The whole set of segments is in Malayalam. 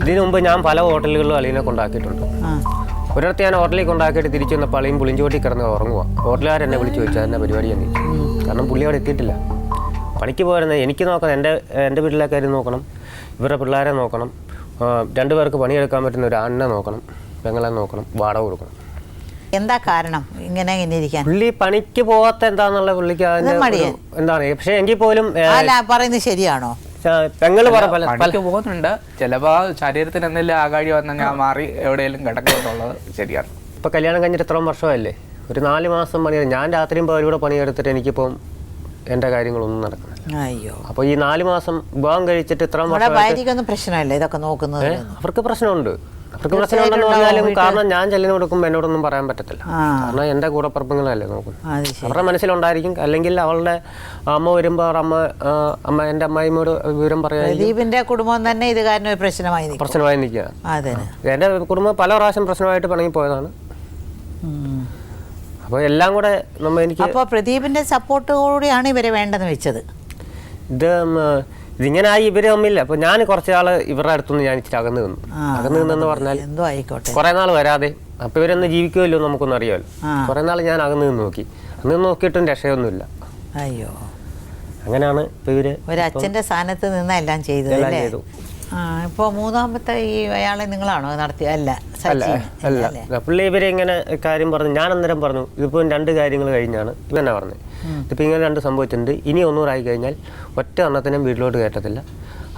ഇതിനു മുമ്പ് ഞാൻ പല ഹോട്ടലുകളിലും അലീനെ കൊണ്ടാക്കിയിട്ടുണ്ട്. ഒരിടത്ത് ഞാൻ ഹോട്ടലിൽ കൊണ്ടാക്കിയിട്ട് തിരിച്ചു വന്നപ്പോൾ അളിയും പുളിഞ്ചോട്ടി കിടന്ന് ഉറങ്ങുക. ഹോട്ടലുകാരെന്നെ വിളിച്ചു ചോദിച്ചാൽ എന്നെ പരിപാടി എന്ന്. കാരണം പുള്ളി അവിടെ എത്തിയിട്ടില്ല. പണിക്ക് പോയിരുന്നത് എനിക്ക് നോക്കണം, എൻ്റെ വീട്ടിലെ കാര്യം നോക്കണം, ഇവരുടെ പിള്ളേരെ നോക്കണം, രണ്ടുപേർക്ക് പണിയെടുക്കാൻ പറ്റുന്ന ഒരു ആണിനെ നോക്കണം, പെങ്ങളെ നോക്കണം, വാടക കൊടുക്കണം. എന്താ കാരണം ഇങ്ങനെ ഇരിക്കാൻ? പുള്ളി പണിക്ക് പോകാത്ത എന്താന്നുള്ള പുള്ളിക്ക് എന്താണ്. പക്ഷെ എങ്കിൽ പോലും പറയുന്നത് ശരിയാണോ? പെങ്ങള് പണിക്ക് പോകുന്നുണ്ട്, ചിലപ്പോ ശരീരത്തിന് എന്തെങ്കിലും ആകാഴി വന്നാൽ ഞാൻ മാറി എവിടെയെങ്കിലും കിടക്കുമെന്നുള്ളത് ശരിയാണ്. ഇപ്പൊ കല്യാണം കഴിഞ്ഞിട്ട് ഇത്രയും വർഷമല്ലേ, ഒരു 4 മാസം പണിയെടുത്ത് ഞാൻ രാത്രിയും പകലൂടെ പണിയെടുത്തിട്ട് എനിക്കിപ്പം എൻ്റെ കാര്യങ്ങളൊന്നും നടക്കുന്നില്ല. അയ്യോ, അപ്പൊ ഈ 4 മാസം വിവാഹം കഴിച്ചിട്ട് ഇത്രയും വർഷം പ്രശ്നമല്ലേ ഇതൊക്കെ നോക്കുന്നത്? അവർക്ക് പ്രശ്നമുണ്ട്. അവർക്ക് പ്രശ്നമുണ്ടെന്ന് പറഞ്ഞാലും കാരണം ഞാൻ ചെല്ലിന് കൊടുക്കുമ്പോൾ എന്നോടൊന്നും പറയാൻ പറ്റത്തില്ല. കാരണം എൻ്റെ കൂടെ പറപ്പങ്ങളല്ലേ നോക്കും. അവരുടെ മനസ്സിലുണ്ടായിരിക്കും. അല്ലെങ്കിൽ അവളുടെ അമ്മ വരുമ്പോൾ അമ്മ എൻ്റെ അമ്മായിയോട് വിവരം പറയാം. പ്രദീപിന്റെ കുടുംബം തന്നെ ഇത് കാരണം പ്രശ്നമായി നിൽക്കുക. എൻ്റെ കുടുംബം പല പ്രാവശ്യം പ്രശ്നമായിട്ട് പിണങ്ങി പോയതാണ്. അപ്പോൾ എല്ലാം കൂടെ അപ്പോൾ പ്രദീപിന്റെ സപ്പോർട്ടോടെയാണ് ഇവരെ വേണ്ടെന്ന് വെച്ചത്. ഇതിങ്ങനെ ആയി ഇവര് തമ്മില്ല. അപ്പൊ ഞാൻ കുറച്ച് നാള് ഇവരുടെ അടുത്തുനിന്ന് ഞാൻ ഇച്ചിരി അകന്ന് നിന്നെന്ന് പറഞ്ഞാൽ കുറെ നാൾ വരാതെ അപ്പൊ ഇവരൊന്ന് ജീവിക്കുമല്ലോ നമുക്കൊന്നും അറിയാമല്ലോ. കുറെ നാൾ ഞാൻ അകന്ന് നിന്ന് നോക്കി. അന്ന് നോക്കിയിട്ടും രക്ഷയൊന്നുമില്ല. അയ്യോ, അങ്ങനെയാണ് ഇപ്പൊ ഇവര് ഒരച്ഛന്റെ സ്ഥാനത്ത് നിന്ന് എല്ലാം ചെയ്തു. ഇപ്പൊ മൂന്നാമത്തെ ഈ അയാളെ നിങ്ങളാണോ നടത്തിയ? അല്ല, പുള്ളി ഇവരെ ഇങ്ങനെ കാര്യം പറഞ്ഞു. ഞാൻ അന്നേരം പറഞ്ഞു ഇതിപ്പോ 2 കാര്യങ്ങൾ കഴിഞ്ഞാണ് ഇവന്നെ പറഞ്ഞത്. ഇതിപ്പോ ഇങ്ങനെ 2 സംഭവിച്ചിട്ടുണ്ട്. ഇനി 100 ആയി കഴിഞ്ഞാൽ ഒറ്റ എണ്ണത്തിനും വീട്ടിലോട്ട് കയറ്റത്തില്ല.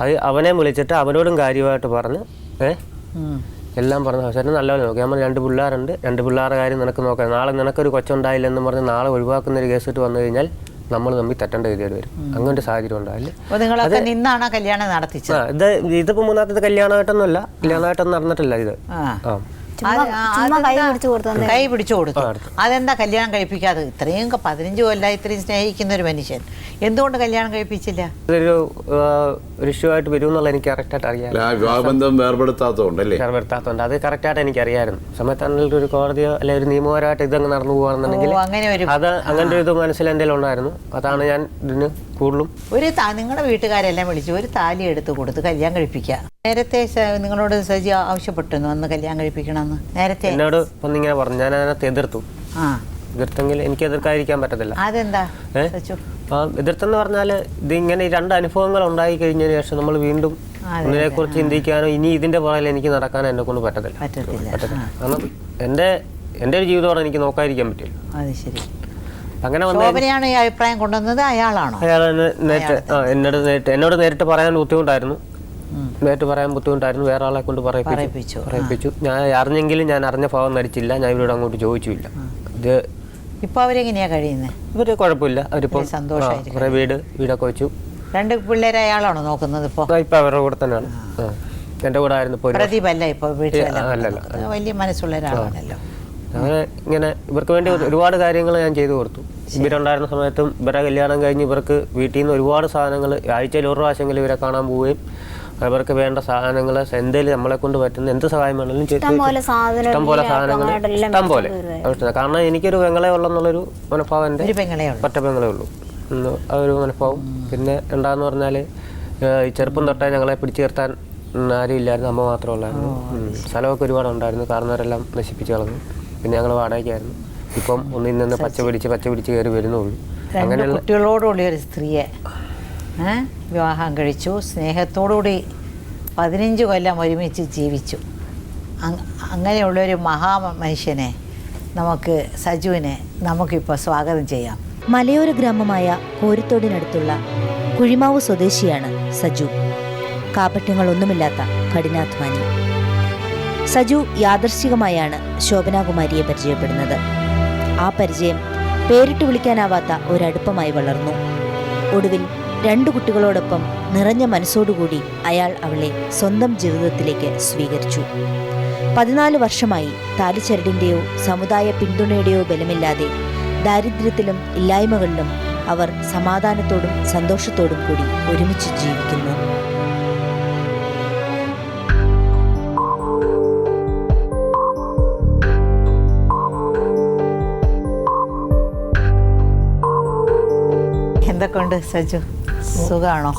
അത് അവനെ വിളിച്ചിട്ട് അവനോടും കാര്യമായിട്ട് പറഞ്ഞ് എല്ലാം പറഞ്ഞ അവസരം നല്ലപോലെ നോക്കി. നമ്മൾ 2 പിള്ളേരുണ്ട്, 2 പിള്ളേരുടെ കാര്യം നിനക്ക് നോക്കാം. നാളെ നിനക്കൊരു കൊച്ചുണ്ടായില്ലെന്ന് പറഞ്ഞ് നാളെ ഒഴിവാക്കുന്നൊരു കേസ് ഇട്ട് വന്നു കഴിഞ്ഞാൽ നമ്മൾ തമ്മിൽ തെറ്റേണ്ട ഗതിയോട് വരും. അങ്ങനത്തെ സാഹചര്യം ഉണ്ടാവില്ല. ഇതിപ്പോ 3ാമത്തെ കല്യാണമായിട്ടൊന്നുമല്ല, കല്യാണമായിട്ടൊന്നും നടന്നിട്ടില്ല. ഇത് കൈ പിടിച്ചു കൊടുത്തു. അതെന്താ കല്യാണം കഴിപ്പിക്കാതെ? ഇത്രയും 15 കൊല്ലം ഇത്രയും സ്നേഹിക്കുന്ന ഒരു മനുഷ്യൻ എന്തുകൊണ്ട് കല്യാണം കഴിപ്പിച്ചില്ല? ഇതൊരു ഇഷ്യൂ ആയിട്ട് വരും എന്നുള്ള എനിക്ക് കറക്റ്റായിട്ട് അറിയാം. വേർപെടുത്താത്തതുകൊണ്ട് അത് കറക്റ്റായിട്ട് എനിക്ക് അറിയാമായിരുന്നു. സമയത്താണെങ്കിൽ ഒരു കോടതിയോ അല്ലെങ്കിൽ ഒരു നിയമപരമായിട്ട് ഇതങ്ങ് നടന്നു പോകുകയാണെന്നുണ്ടെങ്കിൽ അത് അങ്ങനത്തെ ഒരു മനസ്സിൽ എന്തെങ്കിലും ഉണ്ടായിരുന്നു. അതാണ് ഞാൻ ഇതിന് കൂടുതലും നിങ്ങളുടെ വീട്ടുകാരെല്ലാം വിളിച്ചു ഒരു താലി എടുത്ത് കൊടുത്ത് കല്യാണം കഴിപ്പിക്കുക. നേരത്തെ നിങ്ങളോട് സജി ആവശ്യപ്പെട്ടു അന്ന് കല്യാണം കഴിപ്പിക്കണമെന്ന്? നേരത്തെ എന്നോട് ഒന്നിങ്ങനെ പറഞ്ഞു. ഞാൻ അതിനകത്ത് എതിർത്തെങ്കിൽ എനിക്ക് എതിർക്കാതിരിക്കാൻ പറ്റത്തില്ല. അതെന്താ എതിർത്തെന്ന് പറഞ്ഞാൽ ഇതിങ്ങനെ 2 അനുഭവങ്ങൾ ഉണ്ടായി കഴിഞ്ഞതിന് ശേഷം നമ്മൾ വീണ്ടും ഇതിനെ കുറിച്ച് ചിന്തിക്കാനോ ഇനി ഇതിന്റെ പുറകിൽ എനിക്ക് നടക്കാനോ എന്നെ കൊണ്ട് പറ്റത്തില്ല. കാരണം എൻ്റെ ഒരു ജീവിതമാണ് എനിക്ക് നോക്കാതിരിക്കാൻ പറ്റില്ല. അങ്ങനെ ഈ അഭിപ്രായം കൊണ്ടുവന്നത് അയാളാണോ? എന്നോട് നേരിട്ട് പറയാൻ ബുദ്ധിമുട്ടായിരുന്നു. വേറെ ആളെ കൊണ്ട് പറയിപ്പിച്ചു. ഞാൻ അറിഞ്ഞെങ്കിലും ഞാൻ അറിഞ്ഞ ഭാവം നടിച്ചില്ല. ഞാൻ ഇവരോട് അങ്ങോട്ട് ചോദിച്ചില്ല. ഇത് ഇപ്പൊ അവരെങ്ങനെയാ കഴിയുന്നത്? ഇവര് കുഴപ്പമില്ല. അവരിപ്പോ സന്തോഷമായിട്ട് വീടൊക്കെ വെച്ചു. 2 പിള്ളേരെ അയാളാണോ നോക്കുന്നത്? ഇപ്പൊ അവരുടെ കൂടെ തന്നെയാണ്. എന്റെ കൂടെ ആയിരുന്നു. വലിയ മനസ്സുള്ള ഒരാളാണല്ലോ. അങ്ങനെ ഇങ്ങനെ ഇവർക്ക് വേണ്ടി ഒരുപാട് കാര്യങ്ങൾ ഞാൻ ചെയ്തു കൊടുത്തു. ഇവരുണ്ടായിരുന്ന സമയത്തും ഇവരുടെ കല്യാണം കഴിഞ്ഞ് ഇവർക്ക് വീട്ടിൽ നിന്ന് ഒരുപാട് സാധനങ്ങൾ ആഴ്ചയിൽ 1 പ്രാവശ്യമെങ്കിലും ഇവരെ കാണാൻ പോവുകയും അവർക്ക് വേണ്ട സാധനങ്ങൾ എന്തെങ്കിലും നമ്മളെ കൊണ്ട് പറ്റുന്ന എന്ത് സഹായം വേണമെങ്കിലും ഇഷ്ടംപോലെ സാധനങ്ങൾ ഇഷ്ടംപോലെ. കാരണം എനിക്കൊരു പെങ്ങളെ ഉള്ളെന്നുള്ളൊരു മനഃഭാവം എൻ്റെ ഒറ്റ പെങ്ങളെ ഉള്ളൂ. ആ ഒരു മനഃഭാവം. പിന്നെ എന്താന്ന് പറഞ്ഞാൽ ഈ ചെറുപ്പം തൊട്ടേ ഞങ്ങളെ പിടിച്ചു നിർത്താൻ ആരും ഇല്ലായിരുന്നു. അമ്മ മാത്രമേ ഉള്ളായിരുന്നു. സ്ഥലമൊക്കെ ഒരുപാട് ഉണ്ടായിരുന്നു. കാരണവരെല്ലാം നശിപ്പിച്ച് കളഞ്ഞു. പിന്നെ ഞങ്ങൾ വാടകയ്ക്കായിരുന്നു. ഇപ്പം ഒന്നിൽ നിന്ന് പച്ച പിടിച്ച് കയറി വരുന്നുള്ളൂ. അങ്ങനെയുള്ള കുട്ടികളോടുകൂടി ഒരു സ്ത്രീയെ വിവാഹം കഴിച്ചു. സ്നേഹത്തോടുകൂടി 15 കൊല്ലം ഒരുമിച്ച് ജീവിച്ചു. അങ്ങനെയുള്ളൊരു മഹാമനുഷ്യനെ സജുവിനെ നമുക്കിപ്പോൾ സ്വാഗതം ചെയ്യാം. മലയോര ഗ്രാമമായ കോരിത്തോടിനടുത്തുള്ള കുഴിമാവ് സ്വദേശിയാണ് സജു. കാപട്യങ്ങളൊന്നുമില്ലാത്ത കഠിനാധ്വാനി. സജു യാദർശികമായാണ് ശോഭനാകുമാരിയെ പരിചയപ്പെടുന്നത്. ആ പരിചയം പേരിട്ട് വിളിക്കാനാവാത്ത ഒരടുപ്പമായി വളർന്നു. ഒടുവിൽ 2 കുട്ടികളോടൊപ്പം നിറഞ്ഞ മനസ്സോടുകൂടി അയാൾ അവളെ സ്വന്തം ജീവിതത്തിലേക്ക് സ്വീകരിച്ചു. 14 വർഷമായി താലിച്ചരടിൻ്റെയോ സമുദായ പിന്തുണയുടെയോ ബലമില്ലാതെ ദാരിദ്ര്യത്തിലും ഇല്ലായ്മകളിലും അവർ സമാധാനത്തോടും സന്തോഷത്തോടും കൂടി ഒരുമിച്ച് ജീവിക്കുന്നു. എന്തൊക്കെയുണ്ട് സജു? സുഖമാണോ?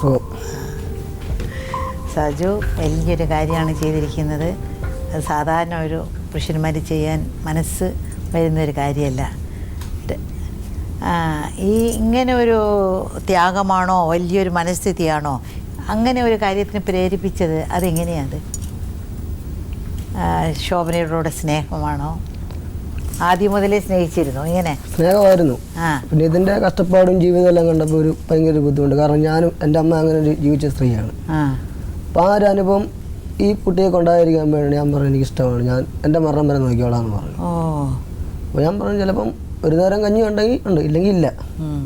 സജു വലിയൊരു കാര്യമാണ് ചെയ്തിരിക്കുന്നത്. അത് സാധാരണ ഒരു പുരുഷന്മാർ ചെയ്യാൻ മനസ്സ് വരുന്നൊരു കാര്യമല്ല. ഈ ഇങ്ങനെ ഒരു ത്യാഗമാണോ വലിയൊരു മനസ്ഥിതിയാണോ അങ്ങനെ ഒരു കാര്യത്തിന് പ്രേരിപ്പിച്ചത്? അതെങ്ങനെയാണ്? ശോഭനയോടുകൂടെ സ്നേഹമാണോ? ആദ്യം മുതലേ സ്നേഹിച്ചിരുന്നു? ഇങ്ങനെ സ്നേഹമായിരുന്നു. പിന്നെ ഇതിൻ്റെ കഷ്ടപ്പാടും ജീവിതം എല്ലാം കണ്ടപ്പോൾ ഒരു ഭയങ്കര ബുദ്ധിമുട്ട്. കാരണം ഞാനും എൻ്റെ അമ്മ അങ്ങനെ ഒരു ജീവിച്ച സ്ത്രീയാണ്. അപ്പോൾ ആ ഒരു അനുഭവം ഈ കുട്ടിയെ കൊണ്ടായിരിക്കാൻ വേണ്ടി ഞാൻ പറഞ്ഞു എനിക്കിഷ്ടമാണ്, ഞാൻ എൻ്റെ മരണം വരെ നോക്കിയോളാം എന്ന് പറഞ്ഞു. അപ്പോൾ ഞാൻ പറഞ്ഞു ചിലപ്പം ഒരു നേരം കഞ്ഞി ഉണ്ടെങ്കിൽ ഉണ്ട്, ഇല്ലെങ്കിൽ ഇല്ല,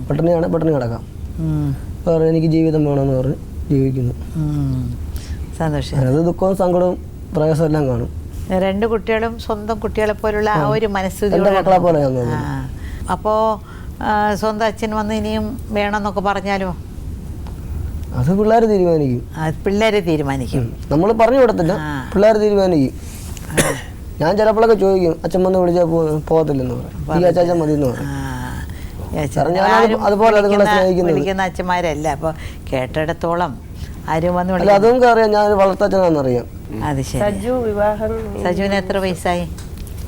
പട്ടിണിയാണ് പട്ടിണി കിടക്കാം. പറഞ്ഞു എനിക്ക് ജീവിതം വേണമെന്ന് പറഞ്ഞ് ജീവിക്കുന്നു. സന്തോഷം. അത് ദുഃഖവും സങ്കടവും പ്രയാസം എല്ലാം കാണും. രണ്ട് കുട്ടികളും സ്വന്തം കുട്ടികളെ പോലുള്ള ആ ഒരു മനസ്ഥിതി മക്കളെ പോലെ ഞാൻ തോന്നുന്നു. അപ്പോൾ സ്വന്തം അച്ഛൻ വന്ന് ഇനിയും വേണമെന്നൊക്കെ പറഞ്ഞാലോ? അത് പിള്ളേർ തീരുമാനിക്കും. പിള്ളേരെ തീരുമാനിക്കും, നമ്മൾ പറഞ്ഞു കൊടുത്തില്ല, പിള്ളേർ തീരുമാനിക്കും. ഞാൻ ചിലപ്പോഴൊക്കെ ചോദിക്കും അച്ഛൻ വന്ന് വിളിച്ചാൽ പോകത്തില്ലെന്ന് പറയും, ഈ അച്ഛൻ മതി എന്ന് പറയും. വിളിക്കുന്ന അച്ഛന്മാരല്ല. അപ്പോൾ കേട്ടിടത്തോളം ആരും വന്ന് അല്ല അതും അറിയാം, ഞാൻ വളർത്തച്ഛനാണെന്നറിയാം. അത് ശരി. സജുവിന് എത്ര വയസ്സായി?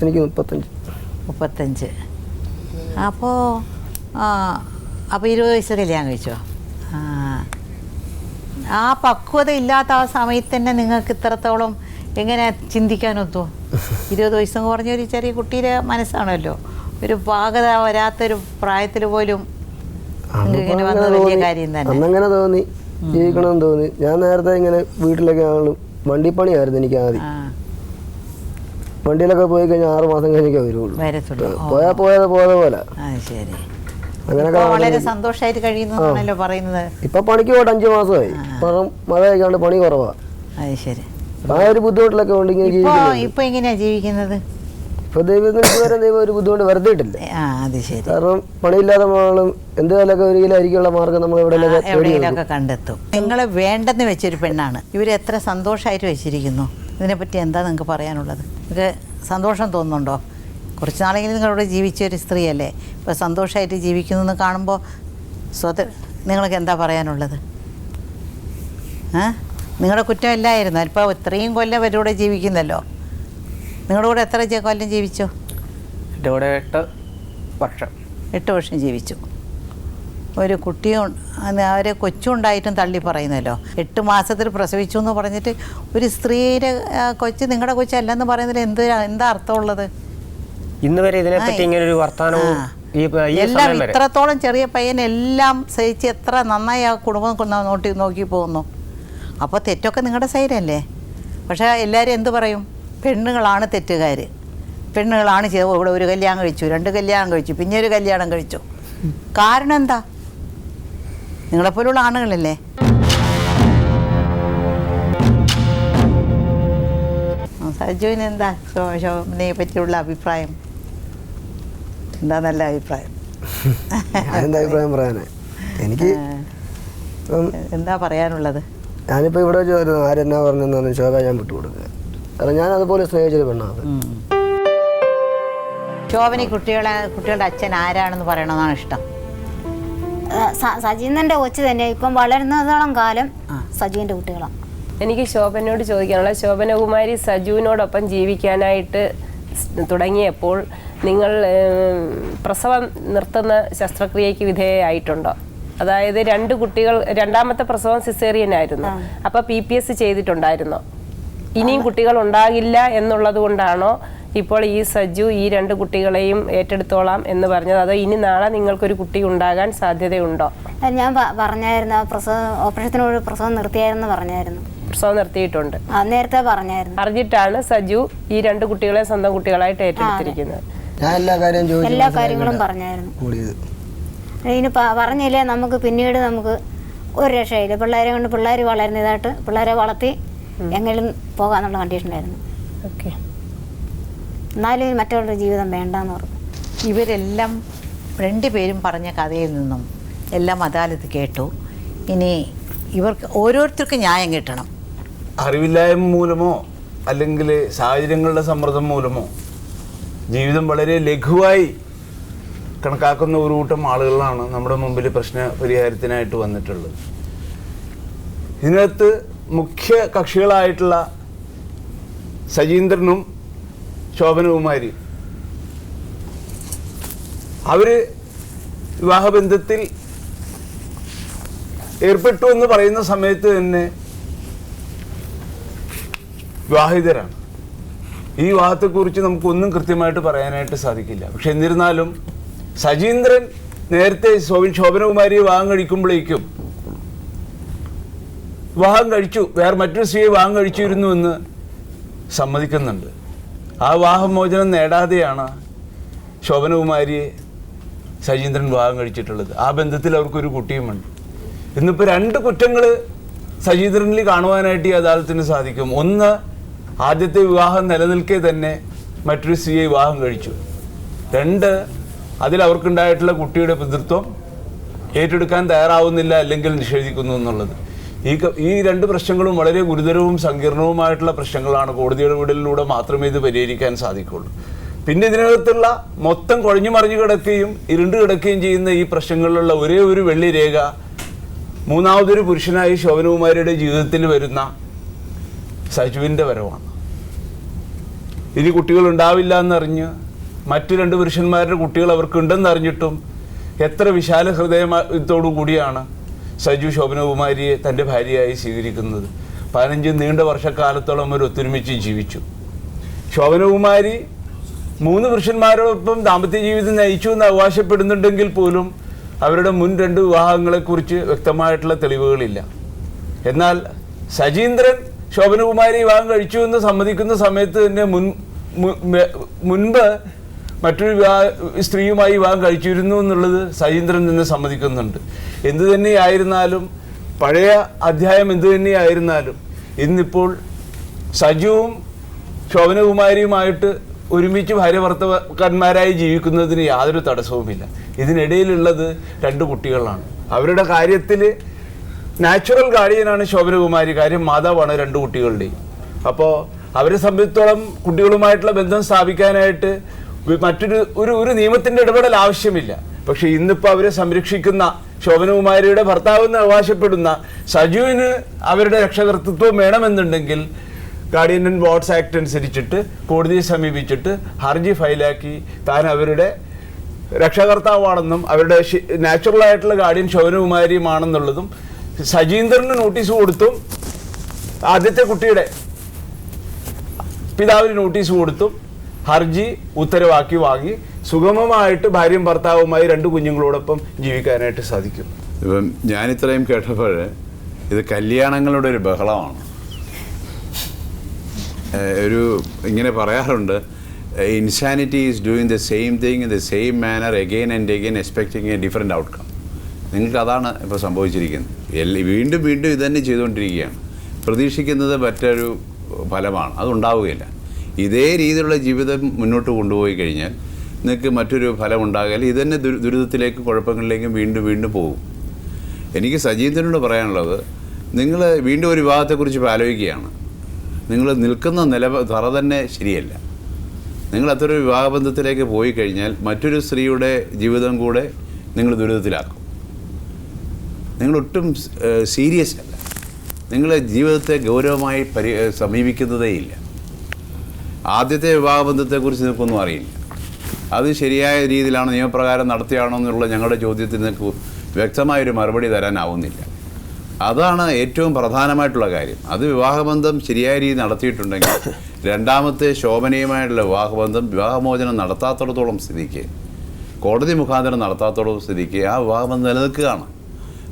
എനിക്ക് 35. അപ്പോൾ 20 വയസ്സ് കല്യാണം കഴിച്ചോ? ആ പക്വത ഇല്ലാത്ത ആ സമയത്ത് തന്നെ നിങ്ങൾക്ക് ഇത്രത്തോളം എങ്ങനെ ചിന്തിക്കാനൊത്തോ? 20 വയസ്സെന്ന് പറഞ്ഞൊരു ചെറിയ കുട്ടിയുടെ മനസ്സാണല്ലോ, ഒരു പാകത വരാത്തൊരു പ്രായത്തിൽ പോലും ഇങ്ങനെ വന്ന വലിയ കാര്യം തന്നെ. അന്നങ്ങനെ തോന്നി, ജീവിക്കണമെന്ന് തോന്നി. ഞാൻ നേരത്തെ ഇങ്ങനെ വീട്ടിലൊക്കെ ആണെങ്കിലും വണ്ടിപ്പണിയായിരുന്നു എനിക്ക് ആദ്യം. വണ്ടിയിലൊക്കെ പോയി കഴിഞ്ഞാൽ 6 മാസം കഴിഞ്ഞൊക്കെ വരുള്ളൂ. പോയത് പോലെ. ശരി. അങ്ങനെയൊക്കെ വളരെ സന്തോഷമായിട്ട് കഴിയുന്നതാണല്ലോ പറയുന്നത്. ഇപ്പൊ പണിക്ക് പോയിട്ട് 5 മാസമായി. കാരണം മഴയൊക്കെ ഉണ്ട്, പണി കുറവാ. അത് ശരി. ആ ഒരു ബുദ്ധിമുട്ടിലൊക്കെ ഉണ്ടെങ്കിൽ ഇപ്പൊ എങ്ങനെയാ ജീവിക്കുന്നത്? ഇപ്പൊ ദൈവം ഒരു ബുദ്ധിമുട്ട് വരുത്തിയിട്ടില്ല. അത് ശരി. കാരണം പണിയില്ലാതെ ആളും എന്തെങ്കിലുമൊക്കെ ഒരു കിലായിരിക്കുള്ള മാർഗം നമ്മൾ എവിടെയെങ്കിലൊക്കെ കണ്ടെത്തും. നിങ്ങളെ വേണ്ടെന്ന് വെച്ചൊരു പെണ്ണാണ്. ഇവരെത്ര സന്തോഷമായിട്ട് വെച്ചിരിക്കുന്നു. ഇതിനെപ്പറ്റി എന്താ നിങ്ങൾക്ക് പറയാനുള്ളത്? നിങ്ങൾക്ക് സന്തോഷം തോന്നുന്നുണ്ടോ? കുറച്ച് നാളെങ്കിലും നിങ്ങളിവിടെ ജീവിച്ചൊരു സ്ത്രീയല്ലേ, ഇപ്പോൾ സന്തോഷമായിട്ട് ജീവിക്കുന്നു കാണുമ്പോൾ നിങ്ങൾക്ക് എന്താ പറയാനുള്ളത്? നിങ്ങളുടെ കുറ്റമില്ലായിരുന്നു. ഇപ്പോൾ ഇത്രയും കൊല്ലം അവരുടെ ജീവിക്കുന്നല്ലോ. നിങ്ങളുടെ കൂടെ എത്ര കൊല്ലം ജീവിച്ചു? എൻ്റെ കൂടെ 8 വർഷം. 8 വർഷം ജീവിച്ചു. ഒരു കുട്ടിയും അവരെ കൊച്ചുണ്ടായിട്ടും തള്ളി പറയുന്നല്ലോ. 8 മാസത്തിൽ പ്രസവിച്ചു എന്ന് പറഞ്ഞിട്ട് ഒരു സ്ത്രീയുടെ കൊച്ച് നിങ്ങളുടെ കൊച്ചല്ലെന്ന് പറയുന്നതിൽ എന്താ അർത്ഥമുള്ളത്? ഇന്ന് വരെ ഇതിനെപ്പറ്റി ഇങ്ങനെ ഒരു വർത്തമാനവും എല്ലാം ഇത്രത്തോളം ചെറിയ പയ്യനെല്ലാം സഹിച്ച് എത്ര നന്നായി ആ കുടുംബം നോക്കി പോകുന്നു. അപ്പോൾ തെറ്റൊക്കെ നിങ്ങളുടെ സൈഡല്ലേ. പക്ഷേ എല്ലാവരും എന്ത് പറയും? പെണ്ണുങ്ങളാണ് തെറ്റുകാർ, പെണ്ണുങ്ങളാണ് ഇവിടെ ഒരു കല്യാണം കഴിച്ചു, 2 കല്യാണം കഴിച്ചു, പിന്നെ ഒരു കല്യാണം കഴിച്ചു. കാരണം എന്താ? നിങ്ങളെപ്പോലുള്ള ആണുങ്ങളല്ലേ. സജുവിന് എന്താ ശോഭനയെ പറ്റിയുള്ള അഭിപ്രായം? എന്താ നല്ല അഭിപ്രായം? എന്താ അഭിപ്രായം പറയാനേ? എനിക്ക് എന്താ പറയാനുള്ളത്? ഞാനിപ്പോൾ ഇവിടെ ചോദിച്ചു ആരെന്നാ പറഞ്ഞെന്ന് ശോഭ ഞാൻ വിട്ടുകൊടുക്കുക. കാരണം ഞാൻ അതുപോലെ സ്നേഹിച്ചൊരു പെണ്ണാണ്. ശോഭന കുട്ടികളുടെ അച്ഛൻ ആരാണെന്ന് പറയണമെന്നാണ് ഇഷ്ടം. സജീന്ദ്രൻ്റെ കൊച്ചു തന്നെ ഇപ്പം വളരുന്നതോളം കാലം സജുവിൻ്റെ കുട്ടികളാണ്. എനിക്ക് ശോഭനയോട് ചോദിക്കാനുള്ള, ശോഭനകുമാരി സജുവിനോടൊപ്പം ജീവിക്കാനായിട്ട് തുടങ്ങിയപ്പോൾ നിങ്ങൾ പ്രസവം നിർത്തുന്ന ശസ്ത്രക്രിയയ്ക്ക് വിധേയമായിട്ടുണ്ടോ? അതായത് 2 കുട്ടികൾ, രണ്ടാമത്തെ പ്രസവം സിസേറിയനായിരുന്നു. അപ്പോൾ PPS ചെയ്തിട്ടുണ്ടായിരുന്നോ? ഇനിയും കുട്ടികൾ ഉണ്ടാകില്ല എന്നുള്ളത് കൊണ്ടാണോ ഇപ്പോൾ ഈ സജു ഈ 2 കുട്ടികളെയും ഏറ്റെടുത്തോളാം എന്ന് പറഞ്ഞത്? അതോ ഇനി നാളെ നിങ്ങൾക്കൊരു കുട്ടി ഉണ്ടാകാൻ സാധ്യതയുണ്ടോ? ഞാൻ പറഞ്ഞായിരുന്നു, ഓപ്പറേഷത്തിനോട് പ്രസവം നിർത്തിയായിരുന്നു പറഞ്ഞായിരുന്നു. പ്രസവം നിർത്തിയിട്ടുണ്ട്, നേരത്തെ പറഞ്ഞായിരുന്നു. അറിഞ്ഞിട്ടാണ് സജു ഈ 2 കുട്ടികളെ സ്വന്തം കുട്ടികളായിട്ട് ഏറ്റെടുത്തിരിക്കുന്നത്. ഞാൻ എല്ലാ കാര്യങ്ങളും പറഞ്ഞായിരുന്നു. ഇനി പറഞ്ഞില്ലേ നമുക്ക് പിന്നീട് നമുക്ക് ഒരു രക്ഷയില്ല. പിള്ളേരെ കൊണ്ട് പിള്ളേർ വളരുന്നതായിട്ട് പിള്ളേരെ വളർത്തി എങ്ങനെയും പോകാന്നുള്ള കണ്ടീഷനായിരുന്നു. ഓക്കെ. എന്നാലും മറ്റുള്ളവരുടെ ജീവിതം വേണ്ടെന്ന് പറഞ്ഞു. ഇവരെല്ലാം 2 പേരും പറഞ്ഞ കഥയിൽ നിന്നും എല്ലാം അദാലത്ത് കേട്ടു. ഇനി ഇവർക്ക് ഓരോരുത്തർക്കും ന്യായം കിട്ടണം. അറിവില്ലായ്മ മൂലമോ അല്ലെങ്കിൽ സാഹചര്യങ്ങളുടെ സമ്മർദ്ദം മൂലമോ ജീവിതം വളരെ ലഘുവായി കണക്കാക്കുന്ന ഒരു കൂട്ടം ആളുകളാണ് നമ്മുടെ മുമ്പിൽ പ്രശ്ന പരിഹാരത്തിനായിട്ട് വന്നിട്ടുള്ളത്. ഇതിനകത്ത് മുഖ്യ കക്ഷികളായിട്ടുള്ള സജീന്ദ്രനും ശോഭനകുമാരിയും അവർ വിവാഹബന്ധത്തിൽ ഏർപ്പെട്ടു എന്ന് പറയുന്ന സമയത്ത് തന്നെ വിവാഹിതരാണ്. ഈ വിവാഹത്തെക്കുറിച്ച് നമുക്കൊന്നും കൃത്യമായിട്ട് പറയാനായിട്ട് സാധിക്കില്ല. പക്ഷെ എന്നിരുന്നാലും സജീന്ദ്രൻ നേരത്തെ ശോഭനകുമാരിയെ വിവാഹം കഴിക്കുമ്പോഴേക്കും വിവാഹം കഴിച്ചു, വേറെ മറ്റൊരു സ്ത്രീയെ വിവാഹം കഴിച്ചിരുന്നു എന്ന് സമ്മതിക്കുന്നുണ്ട്. ആ വിവാഹമോചനം നേടാതെയാണ് ശോഭനകുമാരിയെ സജീന്ദ്രൻ വിവാഹം കഴിച്ചിട്ടുള്ളത്. ആ ബന്ധത്തിൽ അവർക്കൊരു കുട്ടിയുമുണ്ട്. ഇന്നിപ്പോൾ 2 കുറ്റങ്ങൾ സജീന്ദ്രനിൽ കാണുവാനായിട്ട് ഈ അദാലത്തിന് സാധിക്കും. ഒന്ന്, ആദ്യത്തെ വിവാഹം നിലനിൽക്കെ തന്നെ മറ്റൊരു സ്ത്രീയെ വിവാഹം കഴിച്ചു. 2, അതിൽ അവർക്കുണ്ടായിട്ടുള്ള കുട്ടിയുടെ പിതൃത്വം ഏറ്റെടുക്കാൻ തയ്യാറാവുന്നില്ല, അല്ലെങ്കിൽ നിഷേധിക്കുന്നു എന്നുള്ളത്. ഈ 2 പ്രശ്നങ്ങളും വളരെ ഗുരുതരവും സങ്കീർണവുമായിട്ടുള്ള പ്രശ്നങ്ങളാണ്. കോടതിയുടെ ഇടപെടലിലൂടെ മാത്രമേ ഇത് പരിഹരിക്കാൻ സാധിക്കുള്ളൂ. പിന്നെ ഇതിനകത്തുള്ള മൊത്തം കുഴഞ്ഞു മറിഞ്ഞു കിടക്കുകയും ഇരുണ്ട് കിടക്കുകയും ചെയ്യുന്ന ഈ പ്രശ്നങ്ങളിലുള്ള ഒരേ ഒരു വെള്ളി രേഖ മൂന്നാമതൊരു പുരുഷനായി ശോഭനകുമാരിയുടെ ജീവിതത്തിൽ വരുന്ന സജുവിൻ്റെ വരവാണ്. ഇനി കുട്ടികൾ ഉണ്ടാവില്ല എന്നറിഞ്ഞ് മറ്റു 2 പുരുഷന്മാരുടെ കുട്ടികൾ അവർക്കുണ്ടെന്നറിഞ്ഞിട്ടും എത്ര വിശാല ഹൃദയത്തോടു കൂടിയാണ് സജു ശോഭനകുമാരിയെ തൻ്റെ ഭാര്യയായി സ്വീകരിക്കുന്നത്. 15 നീണ്ട വർഷക്കാലത്തോളം അവർ ഒത്തൊരുമിച്ച് ജീവിച്ചു. ശോഭനകുമാരി 3 പുരുഷന്മാരോടൊപ്പം ദാമ്പത്യ ജീവിതം നയിച്ചു എന്ന് അവകാശപ്പെടുന്നുണ്ടെങ്കിൽ പോലും അവരുടെ മുൻ 2 വിവാഹങ്ങളെക്കുറിച്ച് വ്യക്തമായിട്ടുള്ള തെളിവുകളില്ല. എന്നാൽ സജീന്ദ്രൻ ശോഭനകുമാരി വിവാഹം കഴിച്ചു എന്ന് സമ്മതിക്കുന്ന സമയത്ത് തന്നെ മുൻപ് മറ്റൊരു സ്ത്രീയുമായി വിവാഹം കഴിച്ചിരുന്നു എന്നുള്ളത് സജീന്ദ്രൻ തന്നെ സമ്മതിക്കുന്നുണ്ട്. എന്തു തന്നെയായിരുന്നാലും, പഴയ അധ്യായം എന്തു തന്നെയായിരുന്നാലും, ഇന്നിപ്പോൾ സജുവും ശോഭനകുമാരിയുമായിട്ട് ഒരുമിച്ച് ഭാര്യ ഭർത്താക്കന്മാരായി ജീവിക്കുന്നതിന് യാതൊരു തടസ്സവുമില്ല. ഇതിനിടയിലുള്ളത് 2 കുട്ടികളാണ്. അവരുടെ കാര്യത്തിൽ നാച്ചുറൽ ഗാർഡിയനാണ് ശോഭനകുമാരി. കാര്യം മാതാവാണ് 2 കുട്ടികളുടെയും. അപ്പോൾ അവരെ സംബന്ധിച്ചിടത്തോളം കുട്ടികളുമായിട്ടുള്ള ബന്ധം സ്ഥാപിക്കാനായിട്ട് മറ്റൊരു ഒരു നിയമത്തിൻ്റെ ഇടപെടൽ ആവശ്യമില്ല. പക്ഷെ ഇന്നിപ്പോൾ അവരെ സംരക്ഷിക്കുന്ന ശോഭനകുമാരിയുടെ ഭർത്താവെന്ന് അവകാശപ്പെടുന്ന സജുവിന് അവരുടെ രക്ഷകർത്തൃത്വം വേണമെന്നുണ്ടെങ്കിൽ ഗാർഡിയൻ ആൻഡ് വാർഡ്സ് ആക്ട് അനുസരിച്ചിട്ട് കോടതിയെ സമീപിച്ചിട്ട് ഹർജി ഫയലാക്കി താൻ അവരുടെ രക്ഷകർത്താവാണെന്നും അവരുടെ നാച്ചുറലായിട്ടുള്ള ഗാർഡിയൻ ശോഭനകുമാരിയുമാണെന്നുള്ളതും സജീന്ദ്രന് നോട്ടീസ് കൊടുത്തും ആദ്യത്തെ കുട്ടിയുടെ പിതാവിന് നോട്ടീസ് കൊടുത്തും ഹർജി ഉത്തരവാക്കി വാങ്ങി സുഗമമായിട്ട് ഭാര്യയും ഭർത്താവുമായി 2 കുഞ്ഞുങ്ങളോടൊപ്പം ജീവിക്കാനായിട്ട് സാധിക്കും. ഇപ്പം ഞാനിത്രയും കേട്ടപ്പോൾ ഇത് കല്യാണങ്ങളുടെ ഒരു ബഹളമാണ്. ഇങ്ങനെ പറയാറുണ്ട്, insanity is doing the same thing in the same manor again and again expecting A different outcome. നിങ്ങൾക്ക് അതാണ് ഇപ്പോൾ സംഭവിച്ചിരിക്കുന്നത്. വീണ്ടും വീണ്ടും ഇതുതന്നെ ചെയ്തുകൊണ്ടിരിക്കുകയാണ്. പ്രതീക്ഷിക്കുന്നത് മറ്റൊരു ഫലമാണ്, അതുണ്ടാവുകയില്ല. ഇതേ രീതിയിലുള്ള ജീവിതം മുന്നോട്ട് കൊണ്ടുപോയി കഴിഞ്ഞാൽ നിങ്ങൾക്ക് മറ്റൊരു ഫലം ഉണ്ടാകില്ല. ഇതുതന്നെ ദുരിതത്തിലേക്ക് കുഴപ്പങ്ങളിലേക്കും വീണ്ടും വീണ്ടും പോകും. എനിക്ക് സജീന്ദ്രനോട് പറയാനുള്ളത്, നിങ്ങൾ വീണ്ടും ഒരു വിവാഹത്തെക്കുറിച്ച് ആലോചിക്കുകയാണ്. നിങ്ങൾ നിൽക്കുന്ന തറ തന്നെ ശരിയല്ല. നിങ്ങൾ അത്തരം വിവാഹബന്ധത്തിലേക്ക് പോയി കഴിഞ്ഞാൽ മറ്റൊരു സ്ത്രീയുടെ ജീവിതം കൂടെ നിങ്ങൾ ദുരിതത്തിലാക്കും. നിങ്ങളൊട്ടും സീരിയസ് അല്ല. നിങ്ങൾ ജീവിതത്തെ ഗൗരവമായി സമീപിക്കുന്നതേയില്ല. ആദ്യത്തെ വിവാഹബന്ധത്തെക്കുറിച്ച് നിങ്ങൾക്കൊന്നും അറിയില്ല. അത് ശരിയായ രീതിയിലാണ് നിയമപ്രകാരം നടത്തിയാണോ എന്നുള്ള ഞങ്ങളുടെ ചോദ്യത്തിന് നിങ്ങൾക്ക് വ്യക്തമായൊരു മറുപടി തരാനാവുന്നില്ല. അതാണ് ഏറ്റവും പ്രധാനമായിട്ടുള്ള കാര്യം. അത് വിവാഹബന്ധം ശരിയായ രീതിയിൽ നടത്തിയിട്ടുണ്ടെങ്കിൽ രണ്ടാമത്തെ ശോഭനീയമായിട്ടുള്ള വിവാഹമോചനം നടത്താത്തിടത്തോളം സ്ഥിതിക്ക്, കോടതി മുഖാന്തരം നടത്താത്തിടത്തോളം സ്ഥിതിക്ക് ആ വിവാഹബന്ധം നിലനിൽക്കുകയാണ്.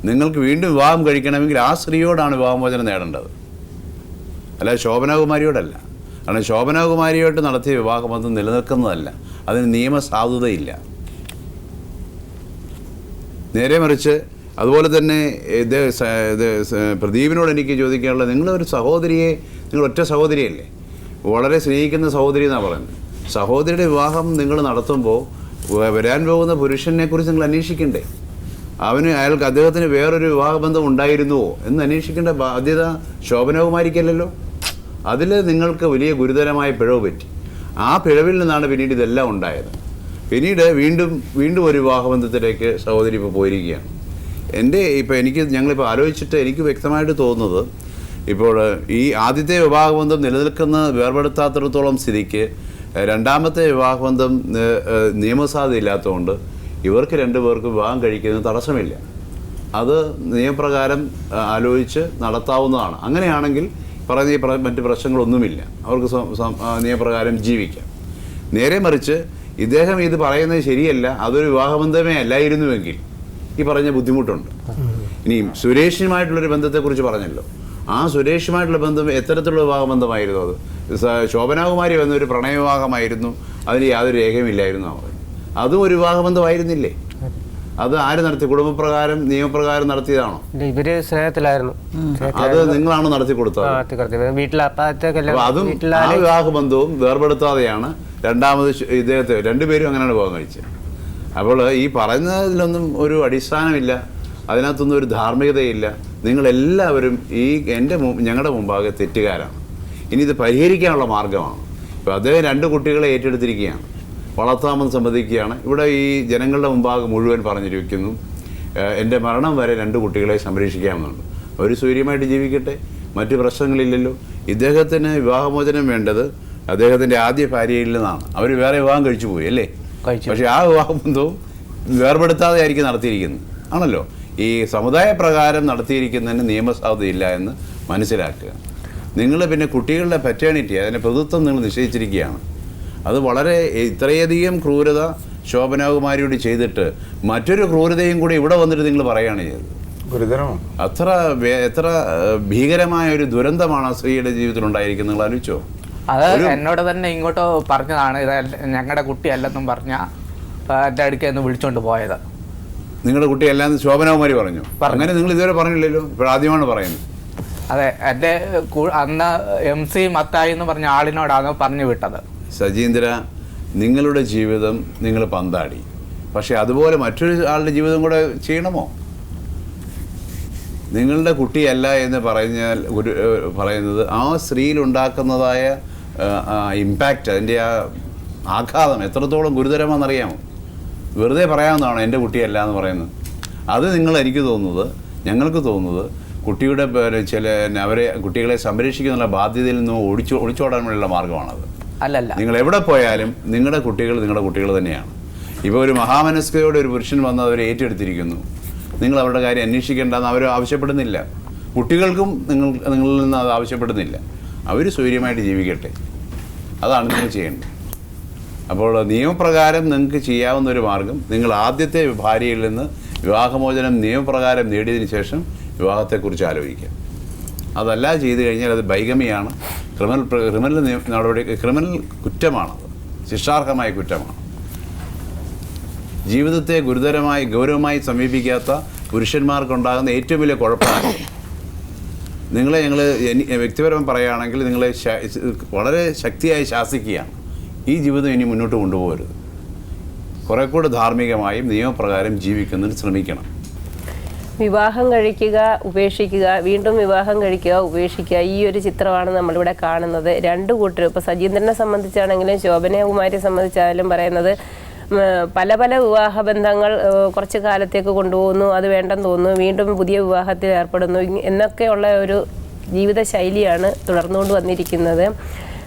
നിങ്ങൾക്ക് വീണ്ടും വിവാഹം കഴിക്കണമെങ്കിൽ ആ സ്ത്രീയോടാണ് വിവാഹമോചനം നേടേണ്ടത്, അല്ല ശോഭനകുമാരിയോടല്ല. കാരണം ശോഭനകുമാരിയോട്ട് നടത്തിയ വിവാഹബന്ധം നിലനിൽക്കുന്നതല്ല, അതിന് നിയമസാധുതയില്ല. നേരെ മറിച്ച് അതുപോലെ തന്നെ പ്രദീപിനോട് എനിക്ക് ചോദിക്കാനുള്ളത്, നിങ്ങളൊരു സഹോദരിയെ, നിങ്ങൾ ഒറ്റ സഹോദരിയല്ലേ, വളരെ സ്നേഹിക്കുന്ന സഹോദരി എന്നാണ് പറയുന്നത്. സഹോദരിയുടെ വിവാഹം നിങ്ങൾ നടത്തുമ്പോൾ വരാൻ പോകുന്ന പുരുഷനെക്കുറിച്ച് നിങ്ങൾ അന്വേഷിക്കണ്ടേ? അയാൾക്ക് അദ്ദേഹത്തിന് വേറൊരു വിവാഹബന്ധം ഉണ്ടായിരുന്നുവോ എന്ന് അന്വേഷിക്കേണ്ട ബാധ്യത ശോഭനകുമാരിക്കല്ലല്ലോ. അതിൽ നിങ്ങൾക്ക് വലിയ ഗുരുതരമായ പിഴവ് പറ്റി. ആ പിഴവിൽ നിന്നാണ് പിന്നീട് ഇതെല്ലാം ഉണ്ടായത്. പിന്നീട് വീണ്ടും ഒരു വിവാഹബന്ധത്തിലേക്ക് സഹോദരി ഇപ്പോൾ പോയിരിക്കുകയാണ്. ഞങ്ങളിപ്പോൾ ആലോചിച്ചിട്ട് എനിക്ക് വ്യക്തമായിട്ട് തോന്നുന്നത്, ഇപ്പോൾ ഈ ആദ്യത്തെ വിവാഹബന്ധം വേർപെടുത്താത്തിടത്തോളം സ്ഥിതിക്ക് രണ്ടാമത്തെ വിവാഹബന്ധം നിയമസാധ്യത ഇല്ലാത്തതുകൊണ്ട് ഇവർക്ക് രണ്ടുപേർക്കും വിവാഹം കഴിക്കുന്നത് തടസ്സമില്ല. അത് നിയമപ്രകാരം ആലോചിച്ച് നടത്താവുന്നതാണ്. അങ്ങനെയാണെങ്കിൽ പറഞ്ഞ മറ്റ് പ്രശ്നങ്ങളൊന്നുമില്ല, അവർക്ക് നിയമപ്രകാരം ജീവിക്കാം. നേരെ മറിച്ച് ഇദ്ദേഹം ഇത് പറയുന്നത് ശരിയല്ല, അതൊരു വിവാഹബന്ധമേ അല്ലായിരുന്നുവെങ്കിൽ ഈ പറഞ്ഞ ബുദ്ധിമുട്ടുണ്ട്. ഇനിയും സുരേഷുമായിട്ടുള്ളൊരു ബന്ധത്തെക്കുറിച്ച് പറഞ്ഞല്ലോ, ആ സുരേഷുമായിട്ടുള്ള ബന്ധം എത്തരത്തിലുള്ള വിവാഹബന്ധമായിരുന്നു? അത് ശോഭനാകുമാരി വന്നൊരു പ്രണയവിവാഹമായിരുന്നു, അതിന് യാതൊരു രേഖയുമില്ലായിരുന്നു അവർ. അതും ഒരു വിവാഹബന്ധമായിരുന്നില്ലേ? അത് ആര് നടത്തി? കുടുംബപ്രകാരം നിയമപ്രകാരം നടത്തിയതാണോ? ഇവര് സ്നേഹത്തിലായിരുന്നു. അത് നിങ്ങളാണോ നടത്തി കൊടുത്തത്? അതും ആ വിവാഹബന്ധവും വേർപെടുത്താതെയാണ് രണ്ടാമത് ഇദ്ദേഹത്തെ രണ്ടുപേരും അങ്ങനെയാണ് വിവാഹം കഴിച്ചത്. അപ്പോൾ ഈ പറയുന്നതിലൊന്നും ഒരു അടിസ്ഥാനമില്ല, അതിനകത്തൊന്നും ഒരു ധാർമ്മികതയില്ല. നിങ്ങളെല്ലാവരും ഞങ്ങളുടെ മുമ്പാകെ തെറ്റുകാരാണ്. ഇനി ഇത് പരിഹരിക്കാനുള്ള മാർഗമാണ്. ഇപ്പോൾ അദ്ദേഹം 2 കുട്ടികളെ ഏറ്റെടുത്തിരിക്കുകയാണ്, വളർത്താമെന്ന് സമ്മതിക്കുകയാണ്. ഇവിടെ ഈ ജനങ്ങളുടെ മുമ്പാകെ മുഴുവൻ പറഞ്ഞിരിക്കുന്നു, എൻ്റെ മരണം വരെ 2 കുട്ടികളെ സംരക്ഷിക്കാമെന്നുണ്ട്. അവർ സൂര്യമായിട്ട് ജീവിക്കട്ടെ, മറ്റു പ്രശ്നങ്ങളില്ലല്ലോ. ഇദ്ദേഹത്തിന് വിവാഹമോചനം വേണ്ടത് അദ്ദേഹത്തിൻ്റെ ആദ്യ ഭാര്യയിൽ നിന്നാണ്. അവർ വേറെ വിവാഹം കഴിച്ചു പോയി അല്ലേ? പക്ഷേ ആ വിവാഹബന്ധവും വേർപെടുത്താതെ ആയിരിക്കും നടത്തിയിരിക്കുന്നത് ആണല്ലോ. ഈ സമുദായ പ്രകാരം നടത്തിയിരിക്കുന്നതിന് നിയമസാധുതയില്ല എന്ന് മനസ്സിലാക്കുക. നിങ്ങൾ പിന്നെ കുട്ടികളുടെ പാറ്റേണിറ്റി, അതിൻ്റെ പ്രതിത്വം നിങ്ങൾ നിശ്ചയിച്ചിരിക്കുകയാണ്. അത് വളരെ ഇത്രയധികം ക്രൂരത ശോഭനാകുമാരിയോട് ചെയ്തിട്ട് മറ്റൊരു ക്രൂരതയും കൂടി ഇവിടെ വന്നിട്ട് നിങ്ങൾ പറയുകയാണ് ചെയ്തത്. എത്ര ഭീകരമായ ഒരു ദുരന്തമാണ് ആ സ്ത്രീയുടെ ജീവിതത്തിൽ ഉണ്ടായിരിക്കുന്നത്, നിങ്ങൾ ആലോചിച്ചോ? അത് എന്നോട് തന്നെ ഇങ്ങോട്ട് പറഞ്ഞതാണ്, ഇത് ഞങ്ങളുടെ കുട്ടിയല്ലെന്നും പറഞ്ഞ എൻ്റെ അടുക്കെ ഒന്ന് വിളിച്ചോണ്ട് പോയത്. നിങ്ങളുടെ കുട്ടിയല്ലാന്ന് ശോഭനാകുമാരി പറഞ്ഞു? അങ്ങനെ നിങ്ങൾ ഇതുവരെ പറഞ്ഞില്ലല്ലോ, ഇപ്പോൾ ആദ്യമാണ് പറയുന്നത്. അതെ, എൻ്റെ അന്ന് MC മത്തായി എന്ന് പറഞ്ഞ ആളിനോടാണ് പറഞ്ഞു വിട്ടത്. സജീന്ദ്ര, നിങ്ങളുടെ ജീവിതം നിങ്ങൾ പന്താടി, പക്ഷെ അതുപോലെ മറ്റൊരു ആളുടെ ജീവിതം കൂടെ ചെയ്യണമോ? നിങ്ങളുടെ കുട്ടിയല്ല എന്ന് പറയുന്നത് ആ സ്ത്രീയിലുണ്ടാക്കുന്നതായ ഇമ്പാക്റ്റ്, അതിൻ്റെ ആ ആഘാതം എത്രത്തോളം ഗുരുതരമാണെന്നറിയാമോ? വെറുതെ പറയാവുന്നതാണോ എൻ്റെ കുട്ടിയല്ല എന്ന് പറയുന്നത്? അത് എനിക്ക് തോന്നുന്നത്, ഞങ്ങൾക്ക് തോന്നുന്നത്, കുട്ടിയുടെ കുട്ടികളെ സംരക്ഷിക്കുന്ന ബാധ്യതയിൽ നിന്ന് ഒളിച്ചോടാനുള്ള മാർഗമാണത്. അല്ലല്ല, നിങ്ങൾ എവിടെ പോയാലും നിങ്ങളുടെ കുട്ടികൾ തന്നെയാണ്. ഇപ്പോൾ ഒരു മഹാമനസ്കയോടെ ഒരു പുരുഷൻ വന്ന് അവരെ ഏറ്റെടുത്തിരിക്കുന്നു, നിങ്ങൾ അവരുടെ കാര്യം അന്വേഷിക്കേണ്ടെന്ന് അവർ ആവശ്യപ്പെടുന്നില്ല. കുട്ടികൾക്കും നിങ്ങളിൽ നിന്ന് അത് ആവശ്യപ്പെടുന്നില്ല. അവർ സ്വൈര്യമായിട്ട് ജീവിക്കട്ടെ, അതാണ് നിങ്ങൾ ചെയ്യേണ്ടത്. അപ്പോൾ നിയമപ്രകാരം നിങ്ങൾക്ക് ചെയ്യാവുന്ന ഒരു മാർഗം, നിങ്ങൾ ആദ്യത്തെ ഭാര്യയിൽ നിന്ന് വിവാഹമോചനം നിയമപ്രകാരം നേടിയതിന് ശേഷം വിവാഹത്തെക്കുറിച്ച് ആലോചിക്കാം. അതല്ല ചെയ്തു കഴിഞ്ഞാൽ അത് ബൈഗമിയാണ്, ക്രിമിനൽ കുറ്റമാണത്, ശിക്ഷാർഹമായ കുറ്റമാണ്. ജീവിതത്തെ ഗൗരവമായി സമീപിക്കാത്ത പുരുഷന്മാർക്കുണ്ടാകുന്ന ഏറ്റവും വലിയ കുഴപ്പമാണ്. ഞങ്ങൾ വ്യക്തിപരമായി പറയുകയാണെങ്കിൽ നിങ്ങളെ വളരെ ശക്തിയായി ശാസിക്കുകയാണ്. ഈ ജീവിതം ഇനി മുന്നോട്ട് കൊണ്ടുപോകരുത്. കുറെ കൂടെ ധാർമ്മികമായും നിയമപ്രകാരം ജീവിക്കുന്നതിന് ശ്രമിക്കണം. വിവാഹം കഴിക്കുക, ഉപേക്ഷിക്കുക, വീണ്ടും വിവാഹം കഴിക്കുക, ഉപേക്ഷിക്കുക, ഈ ഒരു ചിത്രമാണ് നമ്മളിവിടെ കാണുന്നത്. 2 കൂട്ടരും, ഇപ്പോൾ സജീന്ദ്രനെ സംബന്ധിച്ചാണെങ്കിലും ശോഭനാകുമാരിയെ സംബന്ധിച്ചാലും പറയുന്നത് പല വിവാഹ ബന്ധങ്ങൾ കുറച്ച് കാലത്തേക്ക് കൊണ്ടുപോകുന്നു, അത് വേണ്ടെന്ന് തോന്നുന്നു, വീണ്ടും പുതിയ വിവാഹത്തിൽ ഏർപ്പെടുന്നു എന്നൊക്കെയുള്ള ഒരു ജീവിത ശൈലിയാണ് തുടർന്നുകൊണ്ട് വന്നിരിക്കുന്നത്.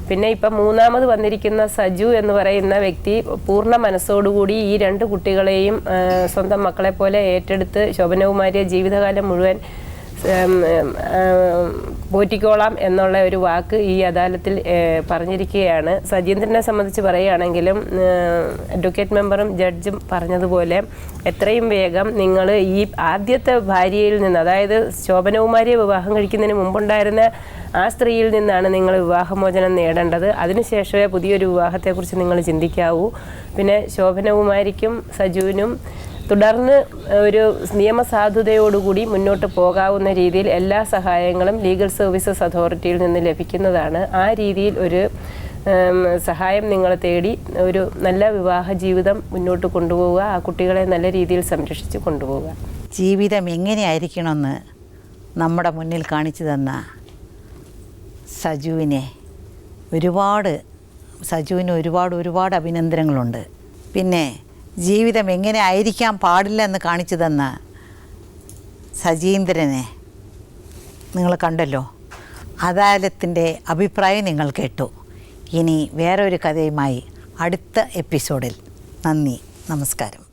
പിന്നെ ഇപ്പം 3ാമത് വന്നിരിക്കുന്ന സജു എന്ന് പറയുന്ന വ്യക്തി പൂർണ്ണ മനസ്സോടുകൂടി ഈ 2 കുട്ടികളെയും സ്വന്തം മക്കളെ പോലെ ഏറ്റെടുത്ത് ശോഭനാകുമാരിയെ ജീവിതകാലം മുഴുവൻ പോറ്റിക്കോളാം എന്നുള്ള ഒരു വാക്ക് ഈ അദാലത്തിൽ പറഞ്ഞിരിക്കുകയാണ്. സജീന്ദ്രനെ സംബന്ധിച്ച് പറയുകയാണെങ്കിലും അഡ്വക്കേറ്റ് മെമ്പറും ജഡ്ജും പറഞ്ഞതുപോലെ എത്രയും വേഗം നിങ്ങൾ ഈ ആദ്യത്തെ ഭാര്യയിൽ നിന്ന്, അതായത് ശോഭനാകുമാരിയെ വിവാഹം കഴിക്കുന്നതിന് മുമ്പുണ്ടായിരുന്ന ആ സ്ത്രീയിൽ നിന്നാണ് നിങ്ങൾ വിവാഹമോചനം നേടേണ്ടത്. അതിനുശേഷമേ പുതിയൊരു വിവാഹത്തെക്കുറിച്ച് നിങ്ങൾ ചിന്തിക്കാവൂ. പിന്നെ ശോഭനാകുമാരിക്കും സജുവിനും തുടർന്ന് ഒരു നിയമസാധുതയോടുകൂടി മുന്നോട്ട് പോകാവുന്ന രീതിയിൽ എല്ലാ സഹായങ്ങളും ലീഗൽ സർവീസസ് അതോറിറ്റിയിൽ നിന്ന് ലഭിക്കുന്നതാണ്. ആ രീതിയിൽ ഒരു സഹായം നിങ്ങൾ തേടി ഒരു നല്ല വിവാഹ ജീവിതം മുന്നോട്ട് കൊണ്ടുപോവുക, ആ കുട്ടികളെ നല്ല രീതിയിൽ സംരക്ഷിച്ച് കൊണ്ടുപോവുക. ജീവിതം എങ്ങനെയായിരിക്കണമെന്ന് നമ്മുടെ മുന്നിൽ കാണിച്ചു തന്ന സജുവിന് ഒരുപാട് അഭിനന്ദനങ്ങളുണ്ട്. പിന്നെ ജീവിതം എങ്ങനെ ആയിരിക്കാൻ പാടില്ല എന്ന് കാണിച്ചു തന്ന സജീന്ദ്രനെ നിങ്ങൾ കണ്ടല്ലോ. അദാലത്തിൻ്റെ അഭിപ്രായം നിങ്ങൾ കേട്ടു. ഇനി വേറൊരു കഥയുമായി അടുത്ത എപ്പിസോഡിൽ. നന്ദി, നമസ്കാരം.